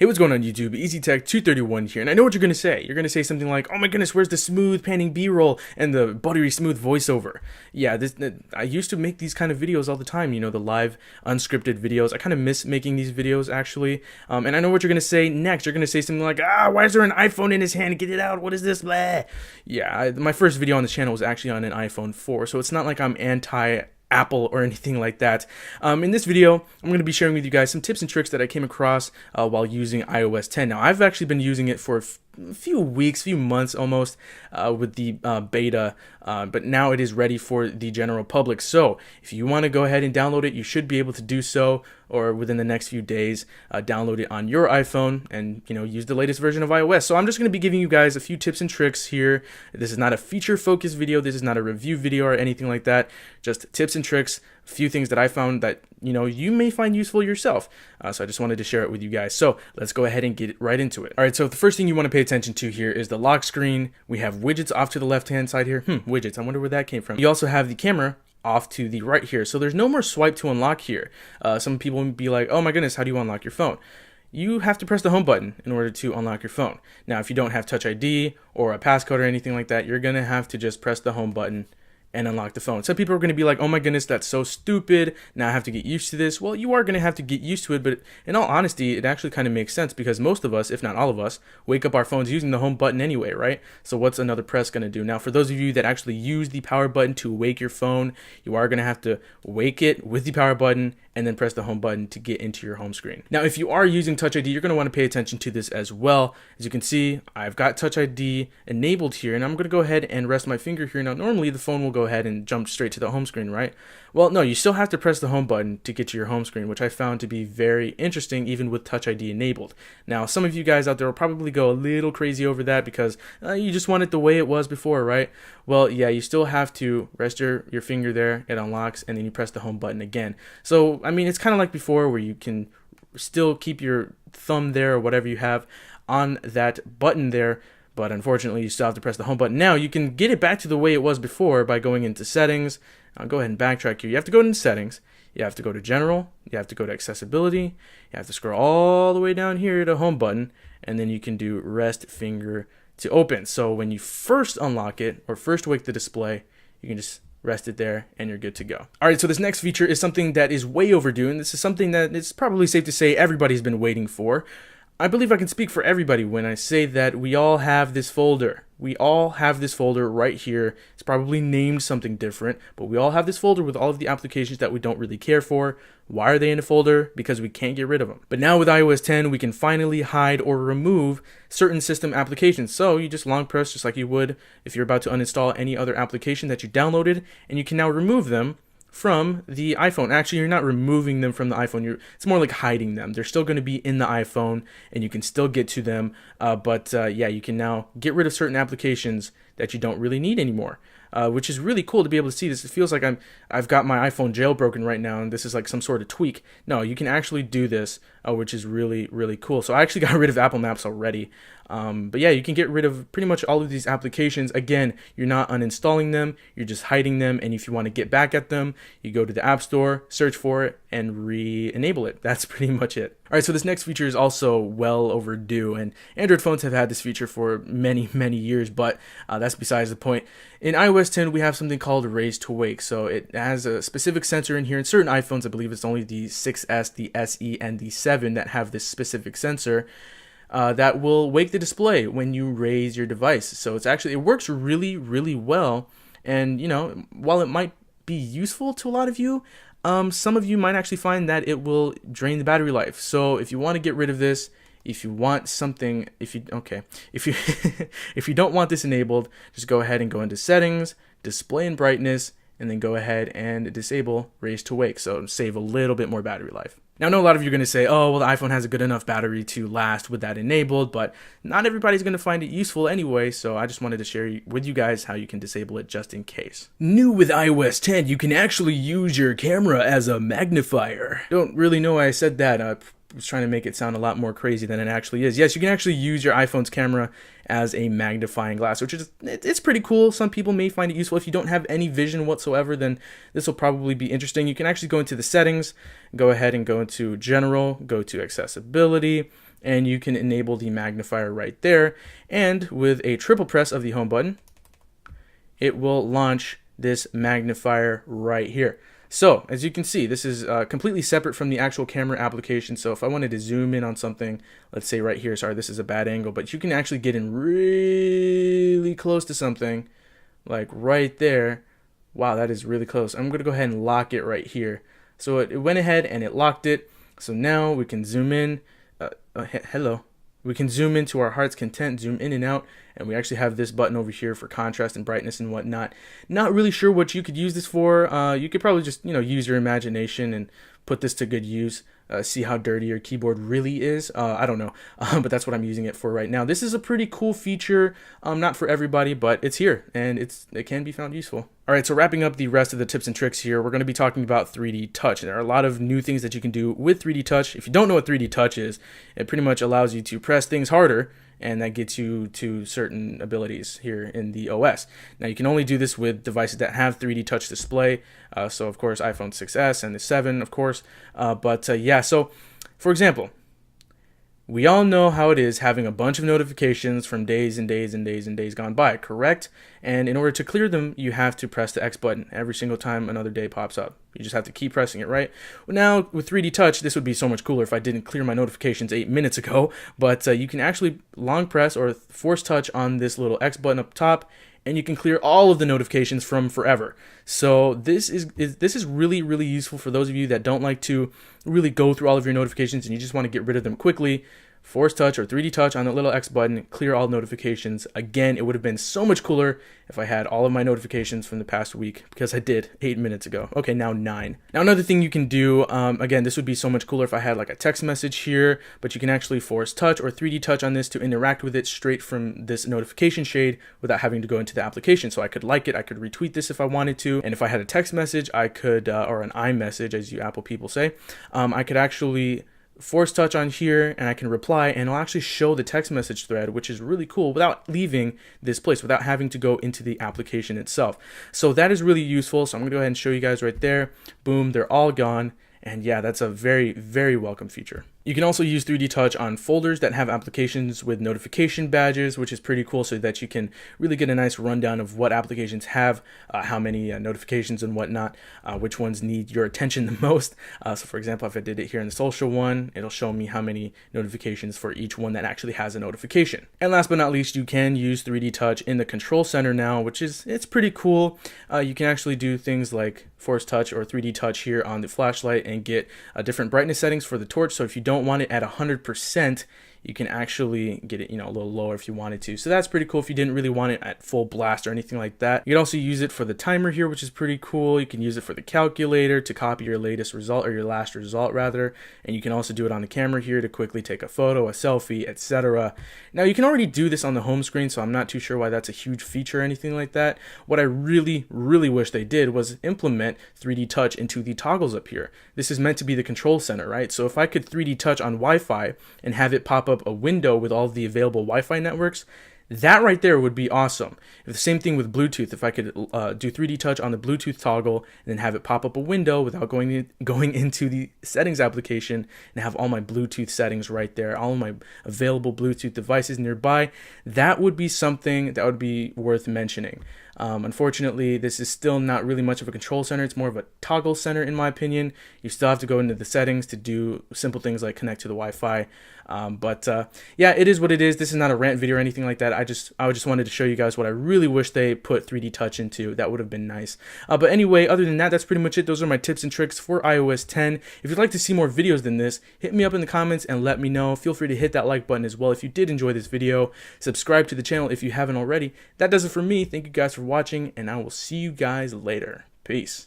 Hey, what's going on YouTube? EasyTech231 here, and I know what you're going to say. You're going to say something like, oh my goodness, where's the smooth panning B-roll and the buttery smooth voiceover? Yeah, I used to make these kind of videos all the time, you know, the live unscripted videos. I kind of miss making these videos, actually. And I know what you're going to say next. You're going to say something like, why is there an iPhone in his hand? Get it out. What is this? Blah. Yeah, my first video on this channel was actually on an iPhone 4, so it's not like I'm anti-Apple or anything like that. In this video, I'm going to be sharing with you guys some tips and tricks that I came across while using iOS 10. Now, I've actually been using it for a few weeks, few months almost with the beta, but now it is ready for the general public. So if you want to go ahead and download it, you should be able to do so, or within the next few days, download it on your iPhone and, you know, use the latest version of iOS. So I'm just going to be giving you guys a few tips and tricks here. This is not a feature focused video. This is not a review video or anything like that. Just tips and tricks, a few things that I found that, you know, you may find useful yourself. So I just wanted to share it with you guys. So let's go ahead and get right into it. All right, so the first thing you want to pay attention to here is the lock screen. We have widgets off to the left-hand side here. Widgets, I wonder where that came from. You also have the camera off to the right here. So there's no more swipe to unlock here. Some people would be like, oh my goodness, how do you unlock your phone? You have to press the home button in order to unlock your phone. Now, if you don't have Touch ID or a passcode or anything like that, you're going to have to just press the home button and unlock the phone. Some people are going to be like, oh my goodness, that's so stupid. Now I have to get used to this. Well, you are going to have to get used to it, but in all honesty, it actually kind of makes sense because most of us, if not all of us, wake up our phones using the home button anyway, right? So what's another press going to do? Now, for those of you that actually use the power button to wake your phone, you are going to have to wake it with the power button and then press the home button to get into your home screen. Now, if you are using Touch ID, you're going to want to pay attention to this as well. As you can see, I've got Touch ID enabled here, and I'm going to go ahead and rest my finger here. Now, normally the phone will go ahead and jump straight to the home screen, right? Well, no, you still have to press the home button to get to your home screen, which I found to be very interesting, even with Touch ID enabled. Now, some of you guys out there will probably go a little crazy over that because you just want it the way it was before, right? Well, yeah, you still have to rest your finger there, it unlocks, and then you press the home button again. So, I mean, it's kind of like before where you can still keep your thumb there or whatever you have on that button there, but unfortunately you still have to press the home button. Now, you can get it back to the way it was before by going into settings. I'll go ahead and backtrack here. You have to go into settings. You have to go to general. You have to go to accessibility. You have to scroll all the way down here to home button, and then you can do rest finger to open. So when you first unlock it or first wake the display, you can just rest it there and you're good to go. All right, so this next feature is something that is way overdue, and this is something that it's probably safe to say everybody's been waiting for. I believe I can speak for everybody when I say that we all have this folder. We all have this folder right here. It's probably named something different, but we all have this folder with all of the applications that we don't really care for. Why are they in a folder? Because we can't get rid of them. But now with iOS 10, we can finally hide or remove certain system applications. So you just long press just like you would if you're about to uninstall any other application that you downloaded, and you can now remove them from the iPhone. Actually, you're not removing them from the iPhone. It's more like hiding them. They're still going to be in the iPhone, and you can still get to them. Yeah, you can now get rid of certain applications that you don't really need anymore, which is really cool to be able to see this. It feels like I've got my iPhone jailbroken right now, and this is like some sort of tweak. No, you can actually do this, which is really, really cool. So I actually got rid of Apple Maps already. But yeah, you can get rid of pretty much all of these applications. Again, you're not uninstalling them, you're just hiding them, and if you want to get back at them, you go to the App Store, search for it, and re-enable it. That's pretty much it. All right, so this next feature is also well overdue, and Android phones have had this feature for many, many years, but that's besides the point. In iOS 10, we have something called Raise to Wake. So it has a specific sensor in here. In certain iPhones, I believe it's only the 6S, the SE, and the 7 that have this specific sensor. That will wake the display when you raise your device. So it works really, really well. And, you know, while it might be useful to a lot of you, some of you might actually find that it will drain the battery life. So if you want to get rid of this, if you want something, if you if you don't want this enabled, just go ahead and go into settings, display and brightness, and then go ahead and disable Raise to Wake. So save a little bit more battery life. Now, I know a lot of you are going to say, oh, well, the iPhone has a good enough battery to last with that enabled, but not everybody's going to find it useful anyway, so I just wanted to share with you guys how you can disable it just in case. New with iOS 10, you can actually use your camera as a magnifier. Don't really know why I said that. I was trying to make it sound a lot more crazy than it actually is. Yes, you can actually use your iPhone's camera as a magnifying glass, which is, it's pretty cool. Some people may find it useful. If you don't have any vision whatsoever, then this will probably be interesting. You can actually go into the settings, go ahead and go into general, go to accessibility, and you can enable the magnifier right there. And with a triple press of the home button, it will launch this magnifier right here. So as you can see, this is completely separate from the actual camera application. So if I wanted to zoom in on something, let's say right here, sorry, this is a bad angle, but you can actually get in really close to something, like right there. Wow, that is really close. I'm gonna go ahead and lock it right here. So it went ahead and it locked it. So now we can zoom in. Hello. We can zoom into our heart's content, zoom in and out, and we actually have this button over here for contrast and brightness and whatnot. Not really sure what you could use this for. You could probably just, use your imagination and put this to good use. See how dirty your keyboard really is. I don't know, but that's what I'm using it for right now. This is a pretty cool feature, not for everybody, but it's here and it can be found useful. All right, so wrapping up the rest of the tips and tricks here, we're going to be talking about 3D Touch. There are a lot of new things that you can do with 3D Touch. If you don't know what 3D Touch is, it pretty much allows you to press things harder, and that gets you to certain abilities here in the OS. Now, you can only do this with devices that have 3D Touch display. So, of course, iPhone 6s and the 7, of course. Yeah, so, for example, we all know how it is having a bunch of notifications from days and days and days and days gone by, correct? And in order to clear them, you have to press the X button every single time another day pops up. You just have to keep pressing it, right? Well, now, with 3D Touch, this would be so much cooler if I didn't clear my notifications 8 minutes ago, but you can actually long press or force touch on this little X button up top, and you can clear all of the notifications from forever. So this is really, really useful for those of you that don't like to really go through all of your notifications and you just want to get rid of them quickly. Force touch or 3D touch on the little X button, clear all notifications. Again, it would have been so much cooler if I had all of my notifications from the past week, because I did 8 minutes ago. Okay, now 9. Now another thing you can do, again, this would be so much cooler if I had like a text message here, but you can actually force touch or 3D touch on this to interact with it straight from this notification shade without having to go into the application. So I could like it, I could retweet this if I wanted to, and if I had a text message, I could, or an iMessage as you Apple people say, I could actually force touch on here and I can reply, and it'll actually show the text message thread, which is really cool, without leaving this place, without having to go into the application itself. So that is really useful. So I'm gonna go ahead and show you guys right there. Boom, they're all gone. And yeah, that's a very, very welcome feature. You can also use 3D Touch on folders that have applications with notification badges, which is pretty cool, so that you can really get a nice rundown of what applications have, how many notifications and whatnot, which ones need your attention the most. So for example, if I did it here in the social one, it'll show me how many notifications for each one that actually has a notification. And last but not least, you can use 3D Touch in the control center now, it's pretty cool. You can actually do things like force touch or 3D touch here on the flashlight and get different brightness settings for the torch. So if you don't want it at 100%, you can actually get it, a little lower if you wanted to. So that's pretty cool if you didn't really want it at full blast or anything like that. You can also use it for the timer here, which is pretty cool. You can use it for the calculator to copy your latest result, or your last result rather. And you can also do it on the camera here to quickly take a photo, a selfie, etc. Now you can already do this on the home screen, so I'm not too sure why that's a huge feature or anything like that. What I really, really wish they did was implement 3D touch into the toggles up here. This is meant to be the control center, right? So if I could 3D touch on Wi-Fi and have it pop up a window with all of the available Wi-Fi networks, that right there would be awesome. If the same thing with Bluetooth, if I could do 3D touch on the Bluetooth toggle and then have it pop up a window without going into the settings application and have all my Bluetooth settings right there, all my available Bluetooth devices nearby, that would be something that would be worth mentioning. Unfortunately, this is still not really much of a control center. It's more of a toggle center in my opinion. You still have to go into the settings to do simple things like connect to the Wi-Fi. Yeah, it is what it is. This is not a rant video or anything like that. I just wanted to show you guys what I really wish they put 3D touch into. That would have been nice. But anyway, other than that, that's pretty much it. Those are my tips and tricks for iOS 10. If you'd like to see more videos than this, hit me up in the comments and let me know. Feel free to hit that like button as well if you did enjoy this video. Subscribe to the channel if you haven't already. That does it for me. Thank you guys for watching, and I will see you guys later. Peace.